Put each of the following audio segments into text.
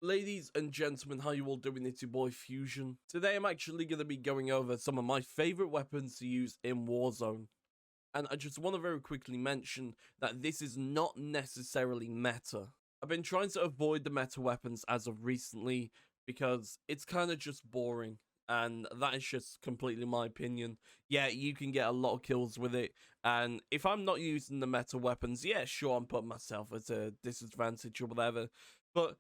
Ladies and gentlemen, how you all doing? It's your boy Fusion. Today I'm actually going to be going over some of my favorite weapons to use in Warzone. And I just want to very quickly mention that this is not necessarily meta. I've been trying to avoid the meta weapons as of recently because it's kind of just boring. And that is just completely my opinion. Yeah, you can get a lot of kills with it. And if I'm not using the meta weapons, yeah, sure, I'm putting myself at a disadvantage or whatever. But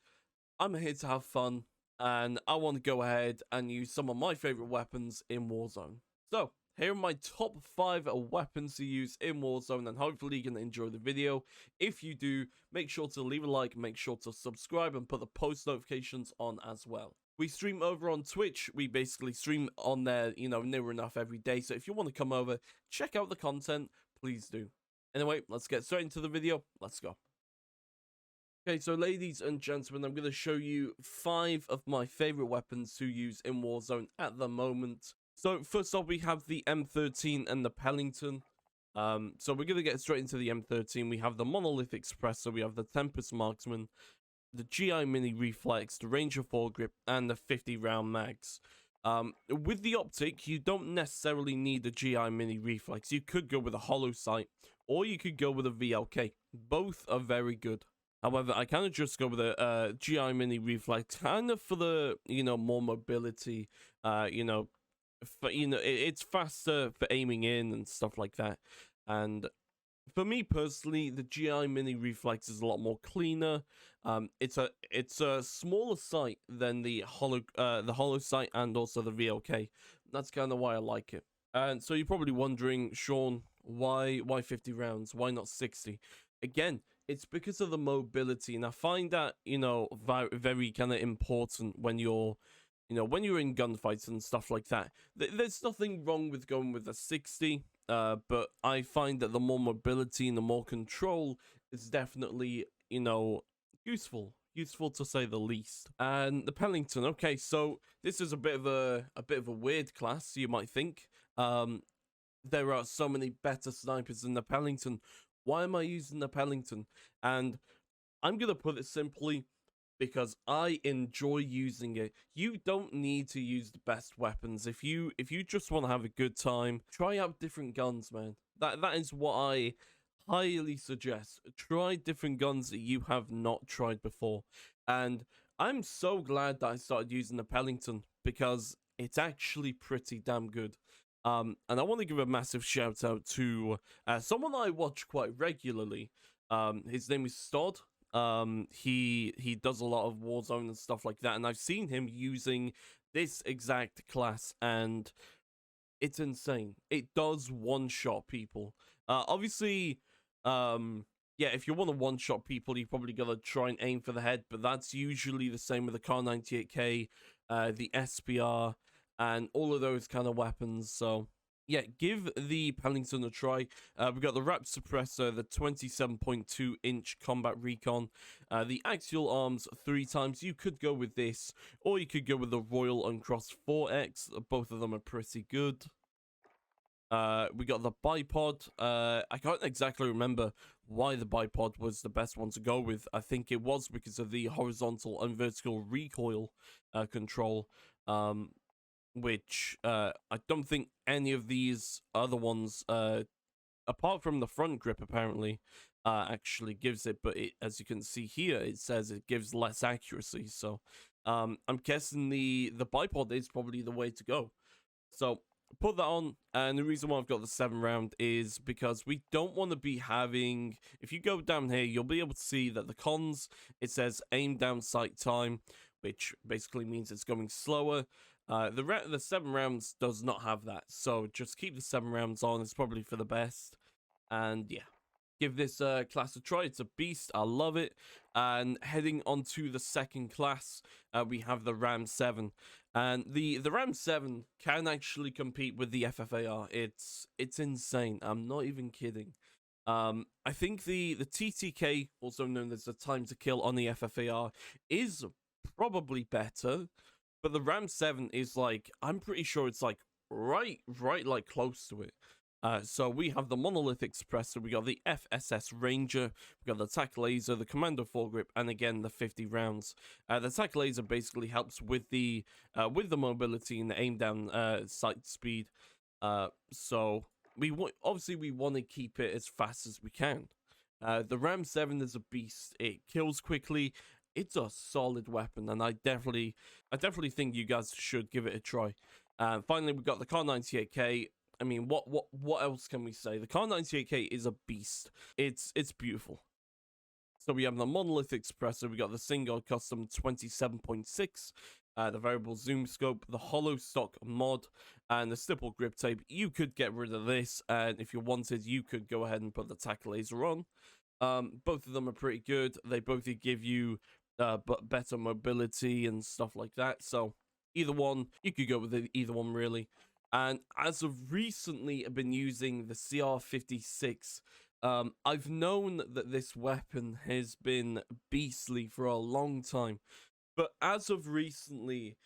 I'm here to have fun, and I want to go ahead and use some of my favorite weapons in Warzone. So, here are my top 5 weapons to use in Warzone, and hopefully you're going to enjoy the video. If you do, make sure to leave a like, make sure to subscribe, and put the post notifications on as well. We stream over on Twitch. We basically stream on there, near enough every day. So if you want to come over, check out the content, please do. Anyway, let's get straight into the video. Let's go. Okay, so ladies and gentlemen, I'm going to show you 5 of my favorite weapons to use in Warzone at the moment. So first off, we have the M13 and the Pelington. So we're going to get straight into the M13. We have the Monolithic Suppressor, we have the Tempest Marksman, the GI Mini Reflex, the Ranger Foregrip, and the 50 round mags. With the optic, you don't necessarily need the GI Mini Reflex. You could go with a hollow sight, or you could go with a VLK. Both are very good. However, I kind of just go with a GI Mini Reflex, kind of for the, more mobility, it's faster for aiming in and stuff like that. And for me personally, the GI Mini Reflex is a lot more cleaner. It's a smaller sight than the hollow sight and also the VLK. That's kind of why I like it. And so you're probably wondering, Sean, why 50 rounds? Why not 60? Again, it's because of the mobility, and I find that, very kind of important when you're, when you're in gunfights and stuff like that. There's nothing wrong with going with a 60, but I find that the more mobility and the more control is definitely, useful to say the least. And the Pelington, okay, so this is a bit of a weird class, you might think. There are so many better snipers than the Pelington. Why am I using the Pelington? And I'm going to put it simply because I enjoy using it. You don't need to use the best weapons. If you just want to have a good time, try out different guns, man. That is what I highly suggest. Try different guns that you have not tried before. And I'm so glad that I started using the Pelington because it's actually pretty damn good. And I want to give a massive shout out to someone I watch quite regularly. His name is Stod. He does a lot of Warzone and stuff like that, and I've seen him using this exact class, and it's insane. It does one-shot people. Obviously, yeah, if you want to one-shot people, you probably gotta try and aim for the head, but that's usually the same with the Kar 98K, the SPR, and all of those kind of weapons. So yeah, give the Pelington a try. We've got the Wrap Suppressor, the 27.2-inch Combat Recon, the Axial Arms 3 times. You could go with this, or you could go with the Royal Uncrossed 4X. Both of them are pretty good. We got the Bipod. I can't exactly remember why the Bipod was the best one to go with. I think it was because of the horizontal and vertical recoil control. Which I don't think any of these other ones, apart from the front grip, apparently, actually gives it. But as you can see here, it says it gives less accuracy. So I'm guessing the Bipod is probably the way to go. So put that on. And the reason why I've got the 7 round is because we don't want to be having, if you go down here, you'll be able to see that the cons, it says aim down sight time, which basically means it's going slower. The 7 rounds does not have that, so just keep the 7 rounds on. It's probably for the best. And yeah, give this class a try. It's a beast. I love it. And heading on to the second class, we have the Ram 7. And the Ram 7 can actually compete with the FFAR. It's insane. I'm not even kidding. I think the TTK, also known as the time to kill on the FFAR, is probably better. But the Ram 7 is like, I'm pretty sure it's like right like close to it. So we have the monolithic suppressor, we got the FSS Ranger, we got the tac laser, the commando foregrip, and again the 50 rounds. The tac laser basically helps with the mobility and the aim down sight speed. So obviously we want to keep it as fast as we can. The Ram 7 is a beast. It kills quickly. It's a solid weapon, and I definitely think you guys should give it a try. Finally, we got the Kar 98K. I mean, what else can we say? The Kar 98K is a beast. It's beautiful. So we have the monolithic suppressor. We got the single custom 27.6. The variable zoom scope, the hollow stock mod, and the stipple grip tape. You could get rid of this, and if you wanted, you could go ahead and put the tac laser on. Both of them are pretty good. They both give you but better mobility and stuff like that. So either one, you could go with either one really. And as of recently, I've been using the CR56. I've known that this weapon has been beastly for a long time, but as of recently,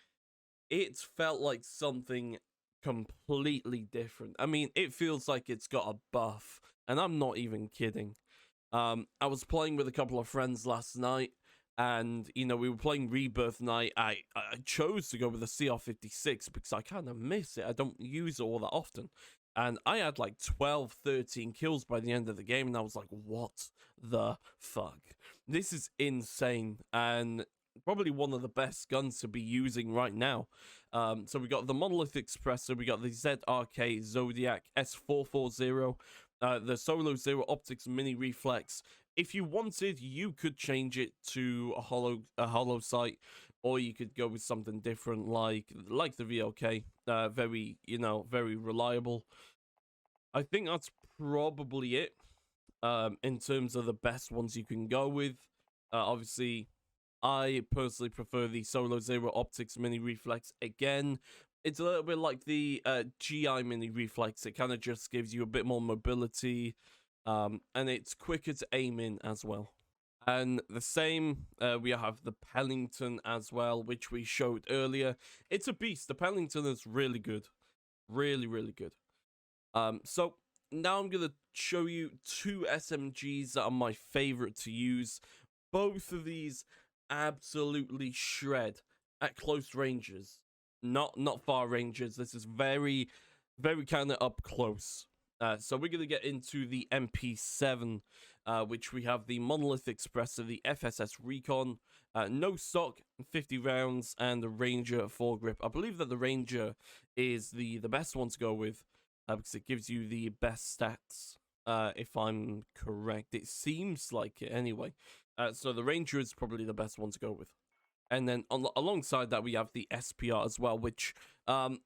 it's felt like something completely different. I mean, it feels like it's got a buff, and I'm not even kidding. I was playing with a couple of friends last night, and we were playing Rebirth night. I chose to go with the CR56 because I kind of miss it. I don't use it all that often, and I had like 12 13 kills by the end of the game, and I was like, what the fuck, this is insane, and probably one of the best guns to be using right now. So we got the monolithic suppressor, we got the ZRK Zodiac S440, the Solo Zero Optics Mini Reflex. If you wanted, you could change it to a hollow sight, or you could go with something different like the VLK. Very reliable. I think that's probably it in terms of the best ones you can go with. Obviously, I personally prefer the Solo Zero Optics Mini Reflex. Again, it's a little bit like the GI Mini Reflex. It kind of just gives you a bit more mobility, and it's quicker to aim in as well. And the same, we have the Pelington as well, which we showed earlier. It's a beast. The Pelington is really good. Really, really good. So now I'm going to show you two SMGs that are my favorite to use. Both of these absolutely shred at close ranges, not far ranges. This is very kind of up close. So we're gonna get into the MP7, which we have the monolithic suppressor, the FSS Recon, no stock, 50 rounds, and the Ranger foregrip. I believe that the Ranger is the best one to go with because it gives you the best stats. If I'm correct, it seems like it anyway. So the Ranger is probably the best one to go with. And then alongside that, we have the SPR as well, which the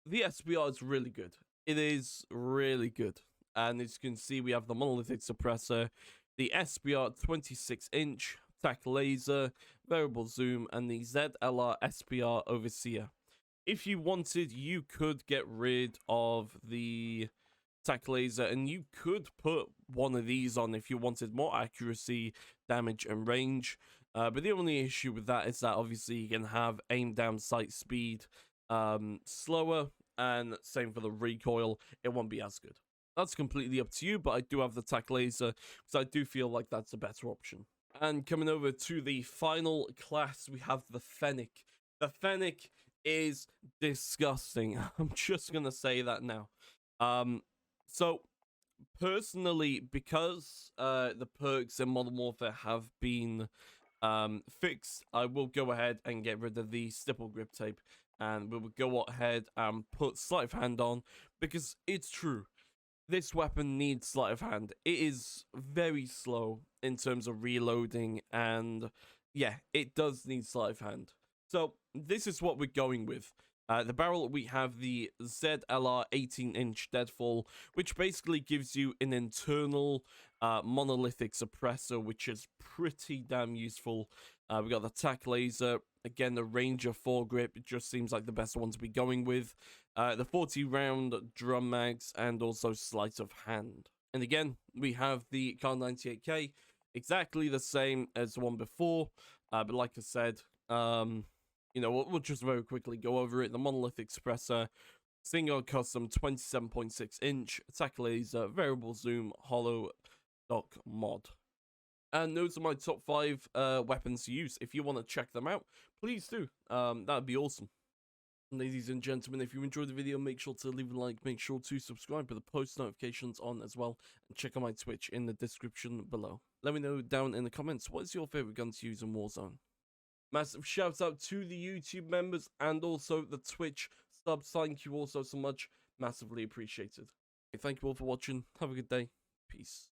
SPR is really good. It is really good. And as you can see, we have the monolithic suppressor, the SPR 26-inch, tac laser, variable zoom, and the ZLR SPR overseer. If you wanted, you could get rid of the tac laser, and you could put one of these on if you wanted more accuracy, damage, and range. But the only issue with that is that obviously you can have aim down sight speed slower, and same for the recoil, it won't be as good. That's completely up to you, but I do have the tac laser because I do feel like that's a better option. And coming over to the final class, we have the Fennec. The Fennec is disgusting. I'm just gonna say that now. So personally, because the perks in Modern Warfare have been fixed, I will go ahead and get rid of the stipple grip tape, and we will go ahead and put sleight of hand on, because it's true, this weapon needs sleight of hand. It is very slow in terms of reloading, and yeah, it does need sleight of hand. So this is what we're going with. The barrel, we have the ZLR 18-inch deadfall, which basically gives you an internal monolithic suppressor, which is pretty damn useful. We got the tac laser, again the Ranger foregrip, it just seems like the best one to be going with. The 40-round drum mags, and also sleight of hand. And again, we have the Kar 98K, exactly the same as the one before, but like I said, we'll just very quickly go over it. The monolithic suppressor, Stinger custom 27.6-inch attack laser, variable zoom, hollow stock mod. And those are my top 5 weapons to use. If you want to check them out, please do. That'd be awesome. Ladies and gentlemen, if you enjoyed the video, make sure to leave a like, make sure to subscribe with the post notifications on as well, and check out my Twitch in the description below. Let me know down in the comments, what is your favorite gun to use in Warzone? Massive shout out to the YouTube members and also the Twitch subs. Thank you also so much. Massively appreciated. Thank you all for watching. Have a good day. Peace.